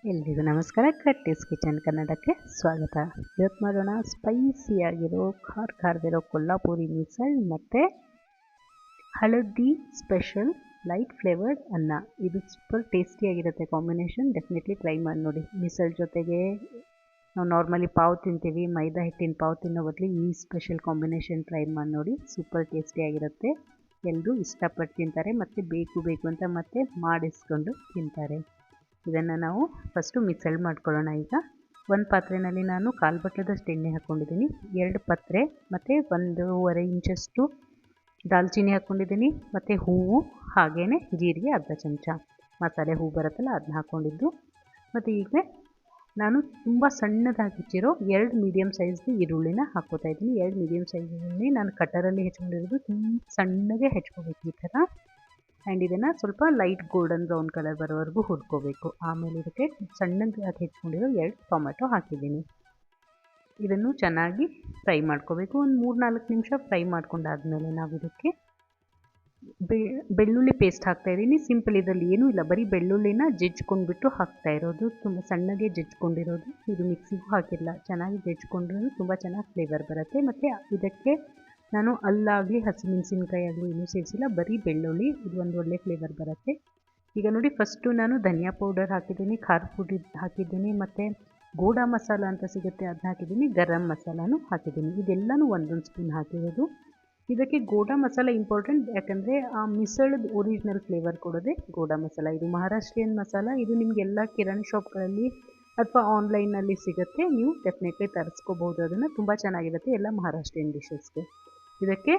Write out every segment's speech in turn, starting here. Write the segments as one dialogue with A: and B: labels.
A: ಎಲ್ರಿಗೂ ನಮಸ್ಕಾರ. ಕಟ್ಟಿಸ್ ಕಿಚನ್ ಕನ್ನಡಕ್ಕೆ ಸ್ವಾಗತ. ಇವತ್ತು ಮಾಡೋಣ ಸ್ಪೈಸಿಯಾಗಿರೋ ಖಾರದಿರೋ ಕೊಲ್ಲಾಪುರಿ ಮಿಸಲ್ ಮತ್ತು ಹಳದಿ ಸ್ಪೆಷಲ್ ಲೈಟ್ ಫ್ಲೇವರ್ಡ್ ಅನ್ನ. ಇದು ಸೂಪರ್ ಟೇಸ್ಟಿಯಾಗಿರುತ್ತೆ ಕಾಂಬಿನೇಷನ್. ಡೆಫಿನೆಟ್ಲಿ ಟ್ರೈ ಮಾಡಿ ನೋಡಿ. ಮಿಸಲ್ ಜೊತೆಗೆ ನಾವು ನಾರ್ಮಲಿ ಪಾವ್ ತಿಂತೀವಿ, ಮೈದಾ ಹಿಟ್ಟಿನ ಪಾವ್ ತಿನ್ನೋ ಬದಲು ಈ ಸ್ಪೆಷಲ್ ಕಾಂಬಿನೇಷನ್ ಟ್ರೈ ಮಾಡಿ ನೋಡಿ. ಸೂಪರ್ ಟೇಸ್ಟಿಯಾಗಿರುತ್ತೆ. ಎಲ್ಲರೂ ಇಷ್ಟಪಟ್ಟು ತಿಂತಾರೆ ಮತ್ತು ಬೇಕು ಅಂತ ಮತ್ತೆ ಮಾಡಿಸ್ಕೊಂಡು ತಿಂತಾರೆ. ಇದನ್ನು ನಾವು ಫಸ್ಟು ಮಿಕ್ಸಲ್ ಮಾಡ್ಕೊಳ್ಳೋಣ. ಈಗ ಒಂದು ಪಾತ್ರೆಯಲ್ಲಿ ನಾನು 1/4 ಬಟ್ಲದಷ್ಟು ಎಣ್ಣೆ ಹಾಕ್ಕೊಂಡಿದ್ದೀನಿ, 2 ಪತ್ರೆ ಮತ್ತು 1.5 ಇಂಚಷ್ಟು ದಾಲ್ಚಿನ್ನಿ ಹಾಕ್ಕೊಂಡಿದ್ದೀನಿ, ಮತ್ತು ಹೂವು ಹಾಗೆಯೇ ಜೀರಿಗೆ ಅರ್ಧ ಚಮಚ, ಮಸಾಲೆ ಹೂವು ಬರುತ್ತಲ್ಲ ಅದನ್ನ ಹಾಕ್ಕೊಂಡಿದ್ದು. ಮತ್ತು ಈಗ ನಾನು ತುಂಬ ಸಣ್ಣದಾಗಿ ಹೆಚ್ಚಿರೋ 2 ಮೀಡಿಯಮ್ ಸೈಜ್ದು ಈರುಳ್ಳಿನ ಹಾಕ್ಕೋತಾ ಇದ್ದೀನಿ. 2 ಮೀಡಿಯಮ್ ಸೈಜಲ್ಲಿ ನಾನು ಕಟರಲ್ಲಿ ಹೆಚ್ಕೊಂಡಿರೋದು. ತುಂಬ ಸಣ್ಣಗೆ ಹೆಚ್ಕೋಬೇಕು ಈ ಥರ. ಆ್ಯಂಡ್ ಇದನ್ನು ಸ್ವಲ್ಪ ಲೈಟ್ ಗೋಲ್ಡನ್ ಬ್ರೌನ್ ಕಲರ್ ಬರೋವರೆಗೂ ಹುರ್ಕೋಬೇಕು. ಆಮೇಲೆ ಇದಕ್ಕೆ ಸಣ್ಣದಾಗಿ ಹೆಚ್ಕೊಂಡಿರೋ 2 ಟೊಮೆಟೊ ಹಾಕಿದ್ದೀನಿ. ಇದನ್ನು ಚೆನ್ನಾಗಿ ಫ್ರೈ ಮಾಡ್ಕೋಬೇಕು. ಒಂದು 3-4 ನಿಮಿಷ ಫ್ರೈ ಮಾಡ್ಕೊಂಡಾದ್ಮೇಲೆ ನಾವು ಇದಕ್ಕೆ ಬೆಳ್ಳುಳ್ಳಿ ಪೇಸ್ಟ್ ಹಾಕ್ತಾಯಿದ್ದೀನಿ. ಸಿಂಪಲ್, ಇದರಲ್ಲಿ ಏನೂ ಇಲ್ಲ, ಬರೀ ಬೆಳ್ಳುಳ್ಳಿನ ಜಜ್ಜಿಕೊಂಡ್ಬಿಟ್ಟು ಹಾಕ್ತಾ ಇರೋದು. ತುಂಬ ಸಣ್ಣಗೆ ಜಜ್ಜಿಕೊಂಡಿರೋದು. ಇದು ಮಿಕ್ಸಿಗೂ ಹಾಕಿಲ್ಲ, ಚೆನ್ನಾಗಿ ಜಜ್ಜಿಕೊಂಡ್ರೂ ತುಂಬ ಚೆನ್ನಾಗಿ ಫ್ಲೇವರ್ ಬರುತ್ತೆ. ಮತ್ತು ಇದಕ್ಕೆ ನಾನು ಅಲ್ಲಾಗಲಿ ಹಸಿಮೆಣಸಿನ್ಕಾಯಿ ಆಗಲಿ ಏನೂ ಸೇರಿಸಿಲ್ಲ, ಬರೀ ಬೆಳ್ಳುಳ್ಳಿ. ಇದು ಒಂದು ಒಳ್ಳೆ ಫ್ಲೇವರ್ ಬರುತ್ತೆ. ಈಗ ನೋಡಿ, ಫಸ್ಟು ನಾನು ಧನಿಯಾ ಪೌಡರ್ ಹಾಕಿದ್ದೀನಿ, ಖಾರ ಪುಡಿ ಹಾಕಿದ್ದೀನಿ, ಮತ್ತು ಗೋಡಾ ಮಸಾಲ ಅಂತ ಸಿಗುತ್ತೆ ಅದನ್ನ ಹಾಕಿದ್ದೀನಿ, ಗರಂ ಮಸಾಲಾನು ಹಾಕಿದ್ದೀನಿ. ಇದೆಲ್ಲನೂ 1 ಸ್ಪೂನ್ ಹಾಕಿರೋದು. ಇದಕ್ಕೆ ಗೋಡಾ ಮಸಾಲ ಇಂಪಾರ್ಟೆಂಟ್, ಯಾಕಂದರೆ ಆ ಮಿಸಳದ ಒರಿಜಿನಲ್ ಫ್ಲೇವರ್ ಕೊಡೋದೇ ಗೋಡಾ ಮಸಾಲ. ಇದು ಮಹಾರಾಷ್ಟ್ರೀಯನ್ ಮಸಾಲ. ಇದು ನಿಮಗೆಲ್ಲ ಕಿರಾಣಿ ಶಾಪ್ಗಳಲ್ಲಿ ಅಥವಾ ಆನ್ಲೈನಲ್ಲಿ ಸಿಗುತ್ತೆ. ನೀವು ಡೆಫಿನೆಟ್ಲಿ ತರಿಸ್ಕೋಬೋದು ಅದನ್ನು. ತುಂಬ ಚೆನ್ನಾಗಿರುತ್ತೆ ಎಲ್ಲ ಮಹಾರಾಷ್ಟ್ರೀಯನ್ ಡಿಶಸ್ಗೆ. ಇದಕ್ಕೆ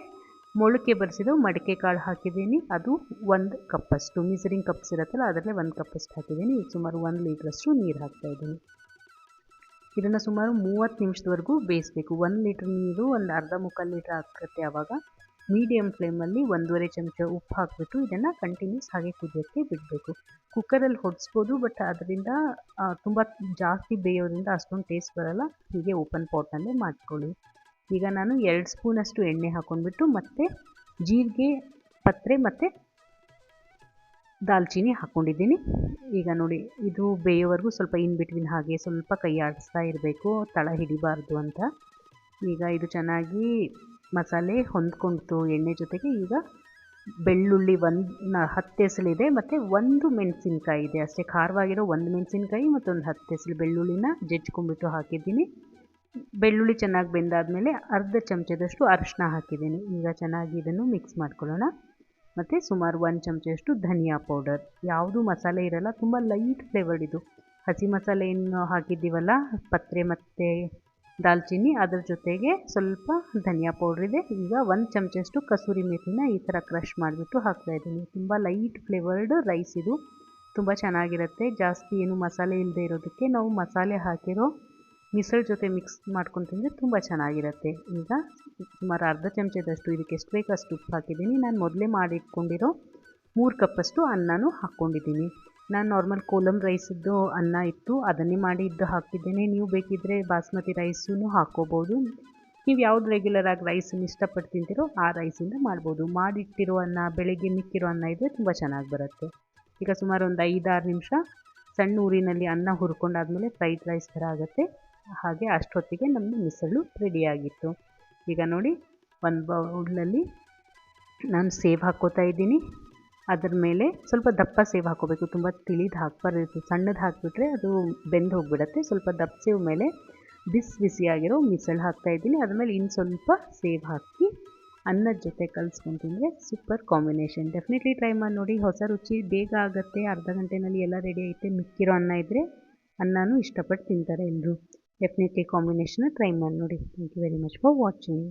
A: ಮೊಳಕೆ ಬರಿಸಿದ ಮಡಿಕೆ ಕಾಳು ಹಾಕಿದ್ದೀನಿ. ಅದು 1 ಕಪ್ಪಷ್ಟು, ಮಿಸರಿಂಗ್ ಕಪ್ಸ್ ಇರುತ್ತಲ್ಲ ಅದರಲ್ಲೇ 1 ಕಪ್ಪಷ್ಟು ಹಾಕಿದ್ದೀನಿ. ಈಗ ಸುಮಾರು 1 ಲೀಟ್ರಷ್ಟು ನೀರು ಹಾಕ್ತಾಯಿದ್ದೀನಿ. ಇದನ್ನು ಸುಮಾರು 30 ನಿಮಿಷದವರೆಗೂ ಬೇಯಿಸಬೇಕು. 1 ಲೀಟ್ರ್ ನೀರು ಒಂದು ಅರ್ಧ-ಮುಕ್ಕಾಲು ಲೀಟ್ರ್ ಹಾಕುತ್ತೆ. ಆವಾಗ ಮೀಡಿಯಮ್ ಫ್ಲೇಮಲ್ಲಿ 1.5 ಚಮಚ ಉಪ್ಪು ಹಾಕಿಬಿಟ್ಟು ಇದನ್ನು ಕಂಟಿನ್ಯೂಸ್ ಹಾಗೆ ಕುದಿಯೋಕ್ಕೆ ಬಿಡಬೇಕು. ಕುಕ್ಕರಲ್ಲಿ ಹೊಡಿಸ್ಬೋದು, ಬಟ್ ಅದರಿಂದ ತುಂಬ ಜಾಸ್ತಿ ಬೇಯೋದ್ರಿಂದ ಅಷ್ಟೊಂದು ಟೇಸ್ಟ್ ಬರೋಲ್ಲ. ಹೀಗೆ ಓಪನ್ ಪಾಟ್ನಲ್ಲೇ ಮಾಡ್ಕೊಳ್ಳಿ. ಈಗ ನಾನು 2 ಸ್ಪೂನಷ್ಟು ಎಣ್ಣೆ ಹಾಕ್ಕೊಂಡ್ಬಿಟ್ಟು ಮತ್ತೆ ಜೀರಿಗೆ, ಪತ್ರೆ ಮತ್ತು ದಾಲ್ಚಿನ್ನಿ ಹಾಕ್ಕೊಂಡಿದ್ದೀನಿ. ಈಗ ನೋಡಿ, ಇದು ಬೇಯೋವರೆಗೂ ಸ್ವಲ್ಪ ಇನ್ ಬಿಟ್ವೀನ್ ಹಾಗೆ ಸ್ವಲ್ಪ ಕೈ ಆಡಿಸ್ತಾ ಇರಬೇಕು, ತಳ ಹಿಡಿಬಾರ್ದು ಅಂತ. ಈಗ ಇದು ಚೆನ್ನಾಗಿ ಮಸಾಲೆ ಹೊಂದ್ಕೊಂಡಿತು ಎಣ್ಣೆ ಜೊತೆಗೆ. ಈಗ ಬೆಳ್ಳುಳ್ಳಿ 10 ಎಸಳಿದೆ ಮತ್ತು 1 ಮೆಣಸಿನ್ಕಾಯಿ ಇದೆ ಅಷ್ಟೇ. ಖಾರವಾಗಿರೋ 1 ಮೆಣಸಿನ್ಕಾಯಿ ಮತ್ತು ಒಂದು 10 ಎಸಳು ಬೆಳ್ಳುಳ್ಳಿನ ಜಜ್ಜಿಕೊಂಡ್ಬಿಟ್ಟು ಹಾಕಿದ್ದೀನಿ. ಬೆಳ್ಳುಳ್ಳಿ ಚೆನ್ನಾಗಿ ಬೆಂದಾದಮೇಲೆ ಅರ್ಧ ಚಮಚದಷ್ಟು ಅರಿಶಿನ ಹಾಕಿದ್ದೀನಿ. ಈಗ ಚೆನ್ನಾಗಿ ಇದನ್ನು ಮಿಕ್ಸ್ ಮಾಡ್ಕೊಳ್ಳೋಣ. ಮತ್ತು ಸುಮಾರು 1 ಚಮಚದಷ್ಟು ಧನಿಯಾ ಪೌಡರ್. ಯಾವುದೂ ಮಸಾಲೆ ಇರಲ್ಲ, ತುಂಬ ಲೈಟ್ ಫ್ಲೇವರ್ಡ್ ಇದು. ಹಸಿ ಮಸಾಲೆ ಏನು ಹಾಕಿದ್ದೀವಲ್ಲ, ಪತ್ರೆ ಮತ್ತು ದಾಲ್ಚಿನ್ನಿ, ಅದ್ರ ಜೊತೆಗೆ ಸ್ವಲ್ಪ ಧನಿಯಾ ಪೌಡ್ರ್ ಇದೆ. ಈಗ 1 ಚಮಚದಷ್ಟು ಕಸೂರಿ ಮೇಥಿನ ಈ ಥರ ಕ್ರಷ್ ಮಾಡಿಬಿಟ್ಟು ಹಾಕ್ತಾಯಿದ್ದೀನಿ. ತುಂಬ ಲೈಟ್ ಫ್ಲೇವರ್ಡ್ ರೈಸ್ ಇದು. ತುಂಬ ಚೆನ್ನಾಗಿರುತ್ತೆ. ಜಾಸ್ತಿ ಏನು ಮಸಾಲೆ ಇಲ್ಲದೆ ಇರೋದಕ್ಕೆ ನಾವು ಮಸಾಲೆ ಹಾಕಿರೋ ಮಿಸಲ್ ಜೊತೆ ಮಿಕ್ಸ್ ಮಾಡ್ಕೊಂಡು ತಿಂದರೆ ತುಂಬ ಚೆನ್ನಾಗಿರುತ್ತೆ. ಈಗ ಸುಮಾರು ಅರ್ಧ ಚಮಚದಷ್ಟು, ಇದಕ್ಕೆ ಎಷ್ಟು ಬೇಕೋ ಅಷ್ಟು ಉಪ್ಪು ಹಾಕಿದ್ದೀನಿ. ನಾನು ಮೊದಲೇ ಮಾಡಿಟ್ಕೊಂಡಿರೋ 3 ಕಪ್ಪಷ್ಟು ಅನ್ನನೂ ಹಾಕ್ಕೊಂಡಿದ್ದೀನಿ. ನಾನು ನಾರ್ಮಲ್ ಕೋಲಮ್ ರೈಸದ್ದು ಅನ್ನ ಇತ್ತು, ಅದನ್ನೇ ಮಾಡಿದ್ದು ಹಾಕಿದ್ದೇನೆ. ನೀವು ಬೇಕಿದ್ದರೆ ಬಾಸ್ಮತಿ ರೈಸೂ ಹಾಕ್ಕೋಬೋದು. ನೀವು ಯಾವ್ದು ರೆಗ್ಯುಲರ್ ಆಗಿ ರೈಸನ್ನು ಇಷ್ಟಪಟ್ಟು ತಿಂತೀರೋ ಆ ರೈಸಿಂದ ಮಾಡ್ಬೋದು. ಮಾಡಿಟ್ಟಿರೋ ಅನ್ನ, ಬೆಳಗ್ಗೆ ಮಿಕ್ಕಿರೋ ಅನ್ನ ಇದ್ದರೆ ತುಂಬ ಚೆನ್ನಾಗಿ ಬರುತ್ತೆ. ಈಗ ಸುಮಾರು ಒಂದು 5-6 ನಿಮಿಷ ಸಣ್ಣ ಊರಿನಲ್ಲಿ ಅನ್ನ ಹುರ್ಕೊಂಡಾದ್ಮೇಲೆ ಫ್ರೈಡ್ ರೈಸ್ ಥರ ಆಗುತ್ತೆ. ಹಾಗೆ ಅಷ್ಟೊತ್ತಿಗೆ ನಮ್ಮ ಮಿಸಳು ರೆಡಿಯಾಗಿತ್ತು. ಈಗ ನೋಡಿ, ಒಂದು ಬೌಲಲ್ಲಿ ನಾನು ಸೇವ್ ಹಾಕ್ಕೋತಾ ಇದ್ದೀನಿ. ಅದ್ರ ಮೇಲೆ ಸ್ವಲ್ಪ ದಪ್ಪ ಸೇವ್ ಹಾಕ್ಕೋಬೇಕು, ತುಂಬ ತಿಳಿದು ಹಾಕಬಾರ್ದು. ಸಣ್ಣದು ಹಾಕಿಬಿಟ್ರೆ ಅದು ಬೆಂದು ಹೋಗಿಬಿಡುತ್ತೆ. ಸ್ವಲ್ಪ ದಪ್ಪ ಸೇವ್ ಮೇಲೆ ಬಿಸಿಯಾಗಿರೋ ಮಿಸಳು ಹಾಕ್ತಾಯಿದ್ದೀನಿ. ಅದ್ಮೇಲೆ ಇನ್ನು ಸ್ವಲ್ಪ ಸೇವ್ ಹಾಕಿ ಅನ್ನದ ಜೊತೆ ಕಲಿಸ್ಕೊಂಡು ತಿಂದರೆ ಸೂಪರ್ ಕಾಂಬಿನೇಷನ್. ಡೆಫಿನೆಟ್ಲಿ ಟ್ರೈ ಮಾಡಿ ನೋಡಿ. ಹೊಸ ರುಚಿ, ಬೇಗ ಆಗುತ್ತೆ. ಅರ್ಧ ಗಂಟೆನಲ್ಲಿ ಎಲ್ಲ ರೆಡಿ ಆಗುತ್ತೆ. ಮಿಕ್ಕಿರೋ ಅನ್ನ ಇದ್ದರೆ ಅನ್ನನೂ ಇಷ್ಟಪಟ್ಟು ತಿಂತಾರೆ ಎಲ್ಲರೂ. ಡೆಫಿನೆಟ್ಲಿ ಕಾಂಬಿನೇಷನ್ನ ಟ್ರೈ ಮಾಡಿ ನೋಡಿ. Thank you very much for watching.